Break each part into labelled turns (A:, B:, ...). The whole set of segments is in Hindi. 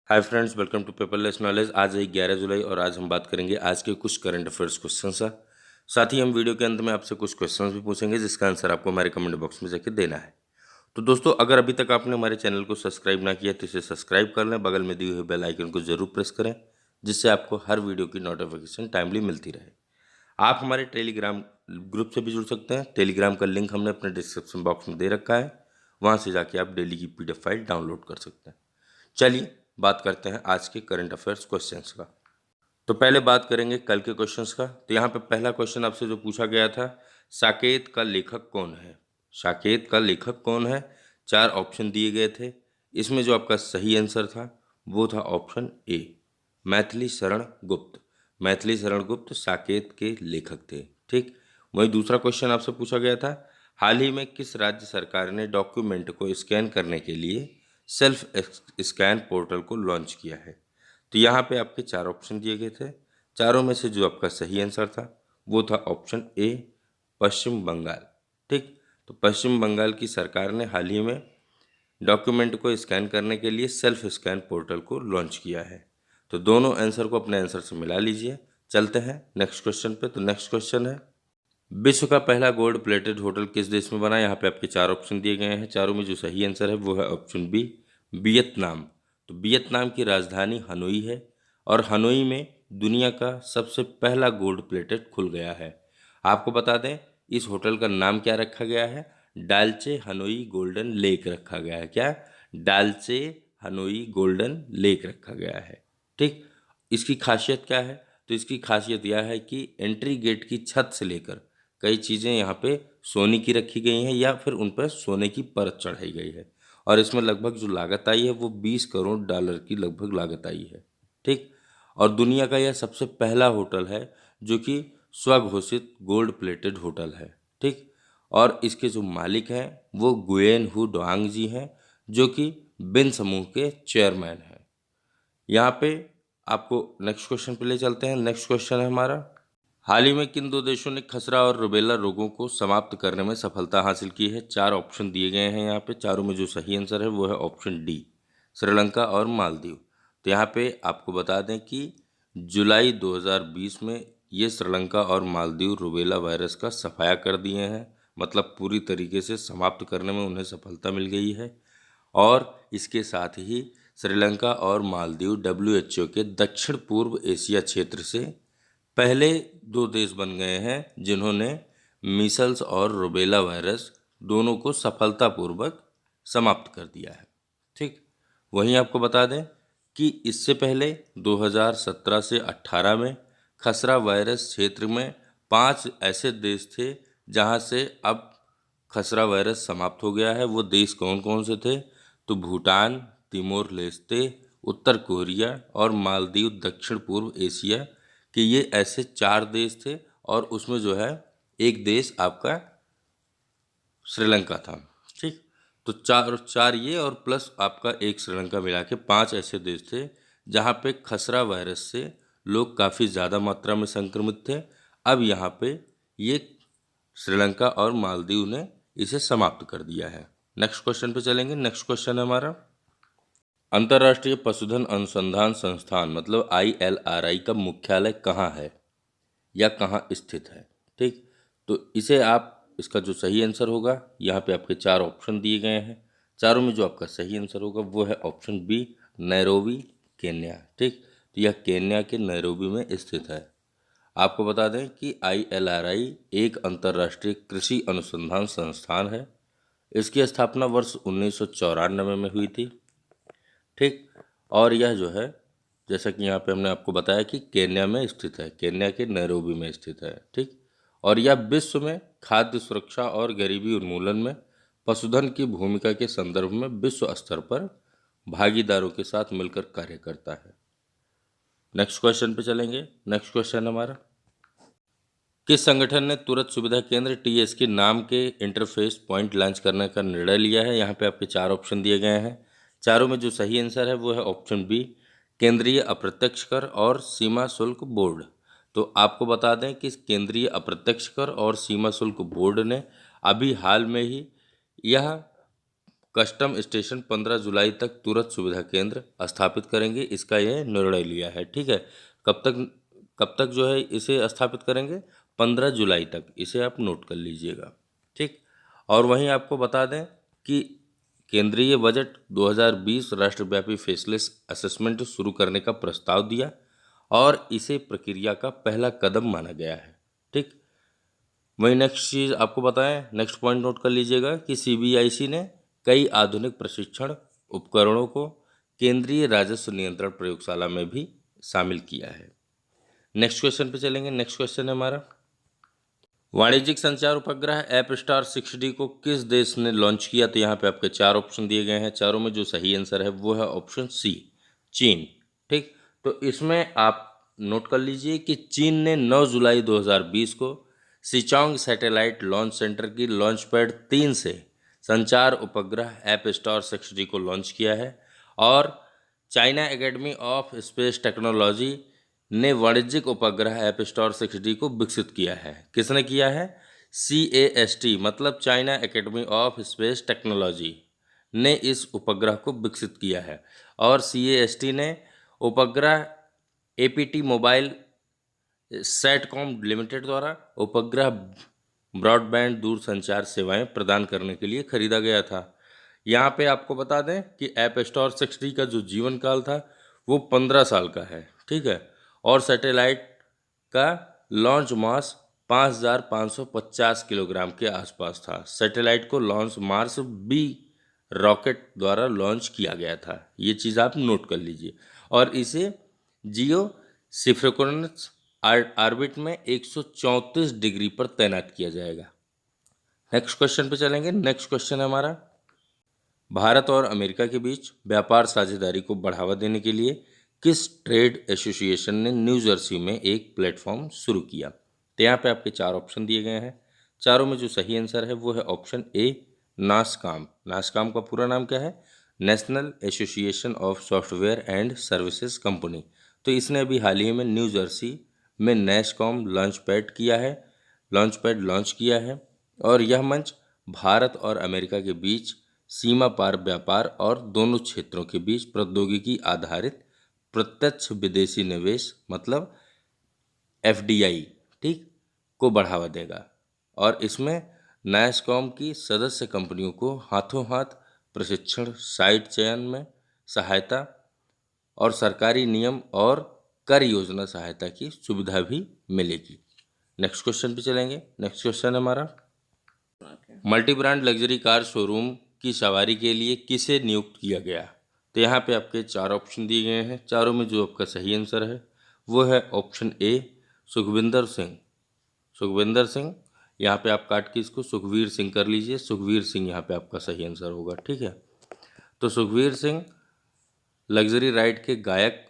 A: Hi friends, welcome to paperless knowledge. आज है 11 जुलाई और आज हम बात करेंगे आज के कुछ करंट अफेयर्स क्वेश्चन का। साथ ही हम वीडियो के अंत में आपसे कुछ क्वेश्चंस भी पूछेंगे जिसका आंसर आपको हमारे कमेंट बॉक्स में जाके देना है। तो दोस्तों, अगर अभी तक आपने हमारे चैनल को सब्सक्राइब ना किया तो इसे सब्सक्राइब कर लें, बगल में दिए हुए बेल आइकन को जरूर प्रेस करें जिससे आपको हर वीडियो की नोटिफिकेशन टाइमली मिलती रहे। आप हमारे टेलीग्राम ग्रुप से भी जुड़ सकते हैं। टेलीग्राम का लिंक हमने अपने डिस्क्रिप्शन बॉक्स में दे रखा है, वहाँ से जाके आप डेली की PDF फाइल डाउनलोड कर सकते हैं। चलिए बात करते हैं आज के करंट अफेयर्स क्वेश्चंस का। तो पहले बात करेंगे कल के क्वेश्चंस का। तो यहाँ पे पहला क्वेश्चन आपसे जो पूछा गया था, साकेत का लेखक कौन है? साकेत का लेखक कौन है? 4 ऑप्शन दिए गए थे। इसमें जो आपका सही आंसर था वो था ऑप्शन ए, मैथिली शरण गुप्त। मैथिली शरण गुप्त साकेत के लेखक थे। ठीक। वहीं दूसरा क्वेश्चन आपसे पूछा गया था, हाल ही में किस राज्य सरकार ने डॉक्यूमेंट को स्कैन करने के लिए सेल्फ स्कैन पोर्टल को लॉन्च किया है? तो यहाँ पे आपके 4 ऑप्शन दिए गए थे। चारों में से जो आपका सही आंसर था वो था ऑप्शन ए, पश्चिम बंगाल। ठीक। तो पश्चिम बंगाल की सरकार ने हाल ही में डॉक्यूमेंट को स्कैन करने के लिए सेल्फ स्कैन पोर्टल को लॉन्च किया है। तो दोनों आंसर को अपने आंसर से मिला लीजिए। चलते हैं नेक्स्ट क्वेश्चन पे। तो नेक्स्ट क्वेश्चन है, विश्व का पहला गोल्ड प्लेटेड होटल किस देश में बना? यहाँ पे आपके 4 ऑप्शन दिए गए हैं। चारों में जो सही आंसर है वो है ऑप्शन बी, वियतनाम। तो वियतनाम की राजधानी हनोई है और हनोई में दुनिया का सबसे पहला गोल्ड प्लेटेड खुल गया है। आपको बता दें इस होटल का नाम क्या रखा गया है? डाल्चे हनोई गोल्डन लेक रखा गया है। क्या? डाल्चे हनोई गोल्डन लेक रखा गया है। ठीक। इसकी खासियत क्या है? तो इसकी खासियत यह है कि एंट्री गेट की छत से लेकर कई चीज़ें यहाँ पे सोने की रखी गई हैं या फिर उन पर सोने की परत चढ़ाई गई है और इसमें लगभग जो लागत आई है वो 20 करोड़ डॉलर की लगभग लागत आई है। ठीक। और दुनिया का यह सबसे पहला होटल है जो कि स्वघोषित गोल्ड प्लेटेड होटल है। ठीक। और इसके जो मालिक हैं वो गुयेन हु डोआंग जी हैं जो कि बिन समूह के चेयरमैन हैं। यहाँ पे आपको नेक्स्ट क्वेश्चन पे ले चलते हैं। नेक्स्ट क्वेश्चन है हमारा, हाल ही में किन 2 देशों ने खसरा और रुबेला रोगों को समाप्त करने में सफलता हासिल की है? 4 ऑप्शन दिए गए हैं यहाँ पे। चारों में जो सही आंसर है वो है ऑप्शन डी, श्रीलंका और मालदीव। तो यहाँ पे आपको बता दें कि जुलाई 2020 में ये श्रीलंका और मालदीव रुबेला वायरस का सफाया कर दिए हैं, मतलब पूरी तरीके से समाप्त करने में उन्हें सफलता मिल गई है। और इसके साथ ही श्रीलंका और मालदीव WHO के दक्षिण पूर्व एशिया क्षेत्र से पहले 2 देश बन गए हैं जिन्होंने मीसल्स और रुबेला वायरस दोनों को सफलतापूर्वक समाप्त कर दिया है। ठीक। वहीं आपको बता दें कि इससे पहले 2017 से 18 में खसरा वायरस क्षेत्र में 5 ऐसे देश थे जहां से अब खसरा वायरस समाप्त हो गया है। वो देश कौन कौन से थे? तो भूटान, तिमोर लेस्ते, उत्तर कोरिया और मालदीव दक्षिण पूर्व एशिया कि ये ऐसे 4 देश थे और उसमें जो है एक देश आपका श्रीलंका था। ठीक। तो 4 ये और प्लस आपका एक श्रीलंका मिला के 5 ऐसे देश थे जहाँ पे खसरा वायरस से लोग काफ़ी ज़्यादा मात्रा में संक्रमित थे। अब यहाँ पे ये श्रीलंका और मालदीव ने इसे समाप्त कर दिया है। नेक्स्ट क्वेश्चन पे चलेंगे। नेक्स्ट क्वेश्चन है हमारा, अंतर्राष्ट्रीय पशुधन अनुसंधान संस्थान मतलब ILRI का मुख्यालय कहाँ है या कहाँ स्थित है? ठीक। तो इसे आप, इसका जो सही आंसर होगा, यहाँ पे आपके 4 ऑप्शन दिए गए हैं। चारों में जो आपका सही आंसर होगा वो है ऑप्शन बी, नैरोबी, केन्या। ठीक। तो यह केन्या के नैरोबी में स्थित है। आपको बता दें कि ILRI एक अंतर्राष्ट्रीय कृषि अनुसंधान संस्थान है। इसकी स्थापना वर्ष 1994 में हुई थी। ठीक। और यह जो है, जैसा कि यहाँ पे हमने आपको बताया कि केन्या में स्थित है, केन्या के नैरोबी में स्थित है। ठीक। और यह विश्व में खाद्य सुरक्षा और गरीबी उन्मूलन में पशुधन की भूमिका के संदर्भ में विश्व स्तर पर भागीदारों के साथ मिलकर कार्य करता है। नेक्स्ट क्वेश्चन पे चलेंगे। नेक्स्ट क्वेश्चन हमारा, किस संगठन ने तुरंत सुविधा केंद्र TS के नाम के इंटरफेस पॉइंट लॉन्च करने का निर्णय लिया है? यहाँ पे आपके 4 ऑप्शन दिए गए हैं। चारों में जो सही आंसर है वो है ऑप्शन बी, केंद्रीय अप्रत्यक्ष कर और सीमा शुल्क बोर्ड। तो आपको बता दें कि केंद्रीय अप्रत्यक्ष कर और सीमा शुल्क बोर्ड ने अभी हाल में ही यह
B: कस्टम स्टेशन 15 जुलाई तक तुरंत सुविधा केंद्र स्थापित करेंगे, इसका यह निर्णय लिया है। ठीक है, कब तक जो है इसे स्थापित करेंगे? 15 जुलाई तक, इसे आप नोट कर लीजिएगा। ठीक, और वहीं आपको बता दें कि केंद्रीय बजट 2020 राष्ट्रव्यापी फेसलेस असेसमेंट शुरू करने का प्रस्ताव दिया और इसे प्रक्रिया का पहला कदम माना गया है। ठीक, वहीं नेक्स्ट चीज़ आपको बताएं, नेक्स्ट पॉइंट नोट कर लीजिएगा कि सीबीआईसी ने कई आधुनिक प्रशिक्षण उपकरणों को केंद्रीय राजस्व नियंत्रण प्रयोगशाला में भी शामिल किया है। नेक्स्ट क्वेश्चन पे चलेंगे। नेक्स्ट क्वेश्चन है हमारा, वाणिज्यिक संचार उपग्रह एपस्टार 6D को किस देश ने लॉन्च किया? तो यहाँ पे आपके 4 ऑप्शन दिए गए हैं, चारों में जो सही आंसर है वो है ऑप्शन सी, चीन। ठीक, तो इसमें आप नोट कर लीजिए कि चीन ने 9 जुलाई 2020 को सिचोंग सैटेलाइट लॉन्च सेंटर की लॉन्च पैड 3 से संचार उपग्रह एपस्टार 6D को लॉन्च किया है और China academy of space technology ने वाणिज्यिक उपग्रह एपस्टार 6D को विकसित किया है। किसने किया है? CAST मतलब China academy of space technology ने इस उपग्रह को विकसित किया है और CAST ने उपग्रह APT मोबाइल सैटकॉम लिमिटेड द्वारा उपग्रह ब्रॉडबैंड दूरसंचार सेवाएं प्रदान करने के लिए खरीदा गया था। यहाँ पे आपको बता दें कि एपस्टार 6D का जो जीवन काल था वो 15 साल का है। ठीक है, और सैटेलाइट का लॉन्च मास 5550 किलोग्राम के आसपास था। सैटेलाइट को लॉन्च मार्स B रॉकेट द्वारा लॉन्च किया गया था, ये चीज़ आप नोट कर लीजिए। और इसे जियो सिंक्रोनस ऑर्बिट में 134 डिग्री पर तैनात किया जाएगा। नेक्स्ट क्वेश्चन पे चलेंगे। नेक्स्ट क्वेश्चन है हमारा, भारत और अमेरिका के बीच व्यापार साझेदारी को बढ़ावा देने के लिए किस ट्रेड एसोसिएशन ने न्यू जर्सी में एक प्लेटफॉर्म शुरू किया? तो यहाँ पे आपके 4 ऑप्शन दिए गए हैं, चारों में जो सही आंसर है वो है ऑप्शन ए, नासकॉम। नासकॉम का पूरा नाम क्या है? National association of software and services company. तो इसने अभी हाल ही में न्यू जर्सी में नैसकॉम लॉन्च पैड लॉन्च किया है और यह मंच भारत और अमेरिका के बीच सीमा पार व्यापार और दोनों क्षेत्रों के बीच प्रौद्योगिकी आधारित प्रत्यक्ष विदेशी निवेश मतलब FDI ठीक को बढ़ावा देगा और इसमें नैसकॉम की सदस्य कंपनियों को हाथों हाथ प्रशिक्षण, साइट चयन में सहायता और सरकारी नियम और कर योजना सहायता की सुविधा भी मिलेगी। नेक्स्ट क्वेश्चन पे चलेंगे। नेक्स्ट क्वेश्चन है हमारा, multi brand luxury car showroom की सवारी के लिए किसे नियुक्त किया गया? तो यहाँ पे आपके 4 ऑप्शन दिए गए हैं, चारों में जो आपका सही आंसर है वो है ऑप्शन ए, सुखविंदर सिंह। सुखविंदर सिंह, यहाँ पे आप काट के इसको सुखवीर सिंह कर लीजिए, सुखवीर सिंह यहाँ पे आपका सही आंसर होगा। ठीक है, तो सुखवीर सिंह लग्जरी राइड के गायक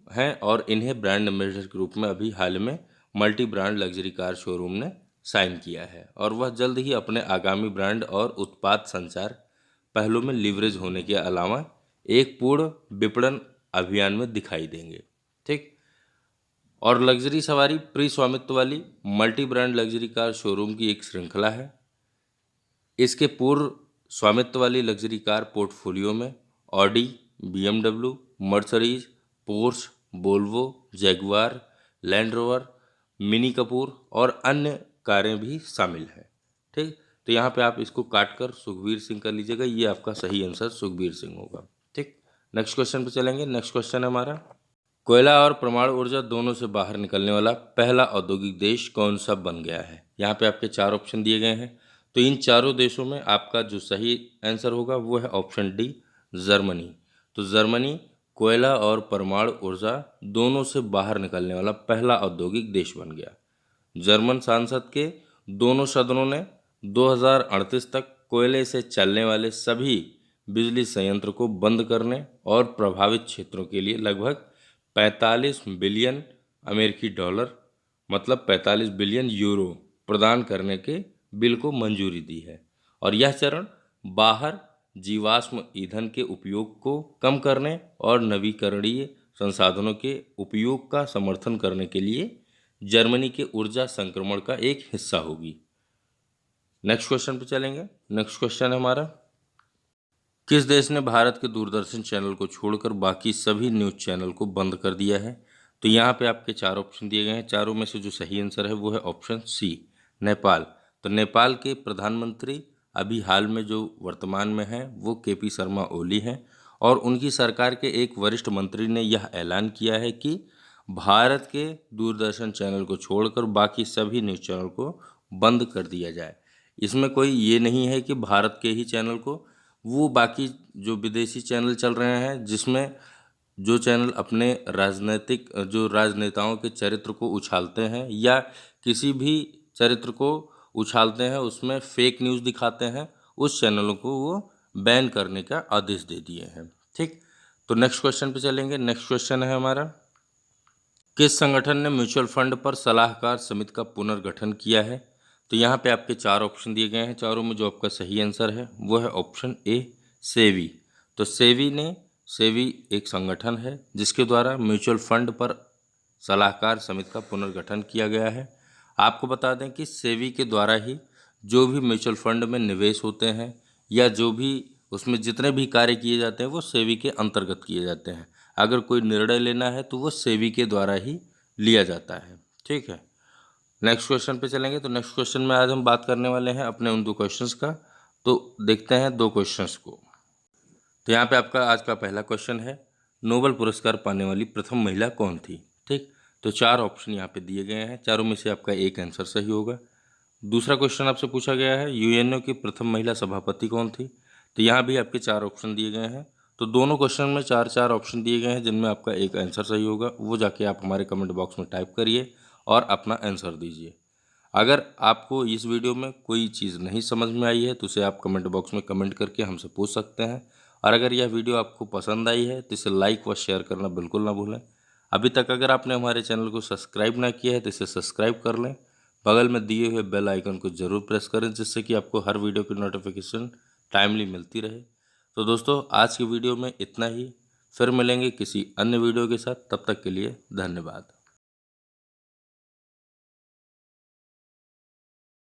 B: हैं और इन्हें ब्रांड एम्बेसडर के रूप में अभी हाल में multi brand luxury car showroom ने साइन किया है और वह जल्द ही अपने आगामी ब्रांड और उत्पाद संचार पहलों में लीवरेज होने के अलावा एक पूर्ण विपणन अभियान में दिखाई देंगे। ठीक, और लग्जरी सवारी प्री स्वामित्व वाली multi brand luxury car showroom की एक श्रृंखला है। इसके पूर्व स्वामित्व वाली लग्जरी कार पोर्टफोलियो में Audi, BMW, Mercedes, Porsche, Volvo, Jaguar, land rover, mini Cooper और अन्य कारें भी शामिल हैं। ठीक, तो यहाँ पे आप इसको काट कर सुखवीर सिंह कर लीजिएगा, ये आपका सही आंसर सुखवीर सिंह होगा। ठीक, नेक्स्ट क्वेश्चन पे चलेंगे। नेक्स्ट क्वेश्चन है हमारा, कोयला और परमाणु ऊर्जा दोनों से बाहर निकलने वाला पहला औद्योगिक देश कौन सा बन गया है? यहाँ पे आपके 4 ऑप्शन दिए गए हैं, तो इन चारों देशों में आपका जो सही आंसर होगा वो है ऑप्शन डी, जर्मनी। तो जर्मनी कोयला और परमाणु ऊर्जा दोनों से बाहर निकलने वाला पहला औद्योगिक देश बन गया। जर्मन संसद के दोनों सदनों ने 2038 तक कोयले से चलने वाले सभी बिजली संयंत्र को बंद करने और प्रभावित क्षेत्रों के लिए लगभग 45 बिलियन अमेरिकी डॉलर मतलब 45 बिलियन यूरो प्रदान करने के बिल को मंजूरी दी है और यह चरण बाहर जीवाश्म ईंधन के उपयोग को कम करने और नवीकरणीय संसाधनों के उपयोग का समर्थन करने के लिए जर्मनी के ऊर्जा संक्रमण का एक हिस्सा होगी। नेक्स्ट क्वेश्चन पे चलेंगे। नेक्स्ट क्वेश्चन है हमारा, किस देश ने भारत के दूरदर्शन चैनल को छोड़कर बाकी सभी न्यूज़ चैनल को बंद कर दिया है? तो यहाँ पे आपके 4 ऑप्शन दिए गए हैं। चारों में से जो सही आंसर है वो है ऑप्शन सी, नेपाल। तो नेपाल के प्रधानमंत्री अभी हाल में जो वर्तमान में हैं वो केपी शर्मा ओली हैं, और उनकी सरकार के एक वरिष्ठ मंत्री ने यह ऐलान किया है कि भारत के दूरदर्शन चैनल को छोड़कर बाकी सभी न्यूज़ चैनल को बंद कर दिया जाए। इसमें कोई ये नहीं है कि भारत के ही चैनल को, वो बाकी जो विदेशी चैनल चल रहे हैं जिसमें जो चैनल अपने राजनीतिक जो राजनेताओं के चरित्र को उछालते हैं या किसी भी चरित्र को उछालते हैं, उसमें फेक न्यूज़ दिखाते हैं, उस चैनलों को वो बैन करने का आदेश दे दिए हैं। ठीक, तो नेक्स्ट क्वेश्चन पे चलेंगे। नेक्स्ट क्वेश्चन है हमारा, किस संगठन ने म्यूचुअल फंड पर सलाहकार समिति का पुनर्गठन किया है? तो यहाँ पे आपके 4 ऑप्शन दिए गए हैं। चारों में जो आपका सही आंसर है वो है ऑप्शन ए, सेवी। तो सेवी एक संगठन है जिसके द्वारा म्यूचुअल फंड पर सलाहकार समिति का पुनर्गठन किया गया है। आपको बता दें कि सेवी के द्वारा ही जो भी म्यूचुअल फंड में निवेश होते हैं या जो भी उसमें जितने भी कार्य किए जाते हैं वो सेवी के अंतर्गत किए जाते हैं। अगर कोई निर्णय लेना है तो वो सेवी के द्वारा ही लिया जाता है। ठीक है, नेक्स्ट क्वेश्चन पे चलेंगे। तो नेक्स्ट क्वेश्चन में आज हम बात करने वाले हैं अपने उन 2 क्वेश्चंस का। तो देखते हैं 2 क्वेश्चंस को। तो यहाँ पे आपका आज का पहला क्वेश्चन है, नोबेल पुरस्कार पाने वाली प्रथम महिला कौन थी? ठीक, तो 4 ऑप्शन यहाँ पे दिए गए हैं। चारों में से आपका एक आंसर सही होगा। दूसरा क्वेश्चन आपसे पूछा गया है, यूएनओ की प्रथम महिला सभापति कौन थी? तो यहाँ भी आपके 4 ऑप्शन दिए गए हैं। तो दोनों क्वेश्चन में 4 ऑप्शन दिए गए हैं जिनमें आपका एक आंसर सही होगा। वो जाके आप हमारे कमेंट बॉक्स में टाइप करिए और अपना आंसर दीजिए। अगर आपको इस वीडियो में कोई चीज़ नहीं समझ में आई है तो उसे आप कमेंट बॉक्स में कमेंट करके हमसे पूछ सकते हैं। और अगर यह वीडियो आपको पसंद आई है तो इसे लाइक व शेयर करना बिल्कुल ना भूलें। अभी तक अगर आपने हमारे चैनल को सब्सक्राइब ना किया है तो इसे सब्सक्राइब कर लें। बगल में दिए हुए बेल आइकन को ज़रूर प्रेस करें जिससे कि आपको हर वीडियो की नोटिफिकेशन टाइमली मिलती रहे। तो दोस्तों, आज की वीडियो में इतना ही। फिर मिलेंगे किसी अन्य वीडियो के साथ, तब तक के लिए धन्यवाद।